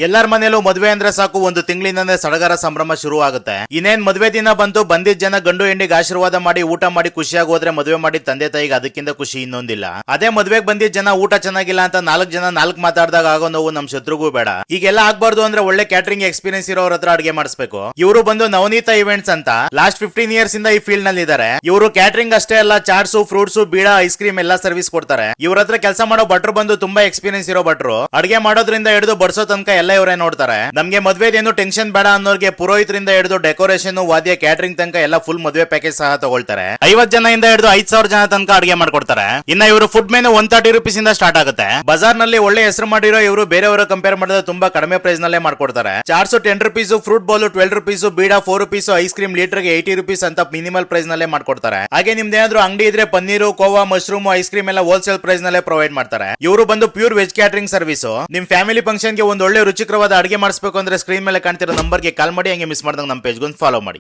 ಎಲ್ಲಾರ ಮನೇಲೂ ಮದ್ವೆ ಅಂದ್ರೆ ಸಾಕು ಒಂದು ತಿಂಗಳಿಂದಾನೇ ಸಡಗರ ಸಂಭ್ರಮ ಶುರು ಆಗುತ್ತೆ. ಇನ್ನೇನ್ ಮದ್ವೆ ದಿನ ಬಂತು, ಬಂದಿದ್ದ ಜನ ಗಂಡು ಹೆಣ್ಣಿಗೆ ಆಶೀರ್ವಾದ ಮಾಡಿ ಊಟ ಮಾಡಿ ಖುಷಿಯಾಗಿ ಹೋದ್ರೆ ಮದ್ವೆ ಮಾಡಿ ತಂದೆ ತಾಯಿಗೆ ಅದಕ್ಕಿಂತ ಖುಷಿ ಇನ್ನೊಂದಿಲ್ಲ. ಅದೇ ಮದ್ವೆಗೆ ಬಂದಿದ್ದ ಜನ ಊಟ ಚೆನ್ನಾಗಿಲ್ಲ ಅಂತ ನಾಲ್ಕು ಮಾತಾಡಿದಾಗ ಆಗೋ ನೋವು ನಮ್ ಶತ್ರುಗೂ ಬೇಡ. ಈಗೆಲ್ಲ ಆಗ್ಬಾರ್ದು ಅಂದ್ರೆ ಒಳ್ಳೆ ಕ್ಯಾಟರಿಂಗ್ ಎಕ್ಸ್ಪೀರಿಯನ್ಸ್ ಇರೋರ ಹತ್ರ ಅಡಿಗೆ ಮಾಡಿಸ್ಬೇಕು. ಇವರು ಬಂದು ನವನೀತ ಇವೆಂಟ್ಸ್ ಅಂತ ಲಾಸ್ಟ್ 15 ಇಯರ್ಸ್ ಇಂದ ಈ ಫೀಲ್ಡ್ ನಲ್ಲಿ ಇದಾರೆ. ಇವರು ಕ್ಯಾಟರಿಂಗ್ ಅಷ್ಟೇ ಅಲ್ಲ, ಚಾಟ್ಸು, ಫ್ರೂಟ್ಸ್, ಬೀಡ, ಐಸ್ ಕ್ರೀಮ್ ಎಲ್ಲಾ ಸರ್ವಿಸ್ ಕೊಡ್ತಾರೆ. ಇವ್ರ ಹತ್ರ ಕೆಲಸ ಮಾಡೋ ಭಟ್ರು ಬಂದು ತುಂಬಾ ಎಕ್ಸ್ಪೀರಿಯನ್ಸ್ ಇರೋ ಭಟ್ರು. ಅಡಿಗೆ ಮಾಡೋದ್ರಿಂದ ಹಿಡಿದು ಬಡಿಸೋ ತನಕ ಎಲ್ಲ ಇವರೇ ನೋಡ್ತಾರೆ. ನಮ್ಗೆ ಮದ್ವೆದೇನು ಟೆನ್ಷನ್ ಬೇಡ ಅನ್ನೋರ್ಗೆ ಪುರೋಹಿತರಿಂದ ಹಿಡಿದು ಡೆಕೋರೇಷನ್, ವಾದ್ಯ, ಕ್ಯಾಟರಿಂಗ್ ತನಕ ಎಲ್ಲ ಫುಲ್ ಮದ್ವೆ ಪ್ಯಾಕೇಜ್ ಸಹ ತಗೊಳ್ತಾರೆ. 50 ಜನ ಇಂದ ಹಿಡಿದು 5,000 ಜನ ತನಕ ಅಡಿಗೆ ಮಾಡ್ಕೊಡ್ತಾರೆ. ಇನ್ನ ಇವರು ಫುಡ್ ಮೆನು 130 ರೂಪೀಸ್ ಇಂದ ಸ್ಟಾರ್ಟ್ ಆಗುತ್ತೆ. ಬಜಾರ್ ನಲ್ಲಿ ಒಳ್ಳೆ ಹೆಸರು ಮಾಡಿರೋ ಇವರು ಬೇರೆಯವರ ಕಂಪೇರ್ ಮಾಡಿದ್ರೆ ತುಂಬಾ ಕಡಿಮೆ ಪ್ರೈಸ್ ನಲ್ಲೇ ಮಾಡ್ಕೊಡ್ತಾರೆ. Chaats 10 rupees, fruit bowl 12 rupees, ಬೀಡ 4 ರೂಪೀಸ್, ಐಸ್ ಕ್ರೀಮ್ ಲೀಟರ್ಗೆ 80 ರೂಪೀಸ್ ಅಂತ ಮಿನಿಮಲ್ ಪ್ರೈಸ್ ನಲ್ಲೇ ಮಾಡ್ಕೊಡ್ತಾರೆ. ಹಾಗೆ ನಿಮ್ದು ಏನಾದ್ರು ಅಂಗಡಿ ಇದ್ರೆ paneer, khoa, mushroom, ice cream ಎಲ್ಲ ಹೋಲ್ಸೇಲ್ ಪ್ರೈಸ್ ನಲ್ಲೇ ಪ್ರೊವೈಡ್ ಮಾಡ್ತಾರೆ. ಇವರು ಬಂದು ಪ್ಯೂರ್ ವೆಜ್ ಕ್ಯಾಟರಿಂಗ್ ಸರ್ವಿಸ್. ನಿಮ್ ಫ್ಯಾಮಿಲಿ ಫಂಕ್ಷನ್ ಗೆ ಒಂದು ಒಳ್ಳೆ ರುಚಿಕರವಾದ ಅಡಿಗೆ ಮಾಡಿಸಬೇಕು ಅಂದ್ರೆ ಸ್ಕ್ರೀನ್ ಮೇಲೆ ಕಾಣ್ತಿರೋ ನಂಬರ್ಗೆ ಕಾಲ್ ಮಾಡಿ, ಹಂಗೆ ಮಿಸ್ ಮಾಡ್ದಂಗೆ ನಮ್ಮ ಪೇಜ್ ಫಾಲೋ ಮಾಡಿ.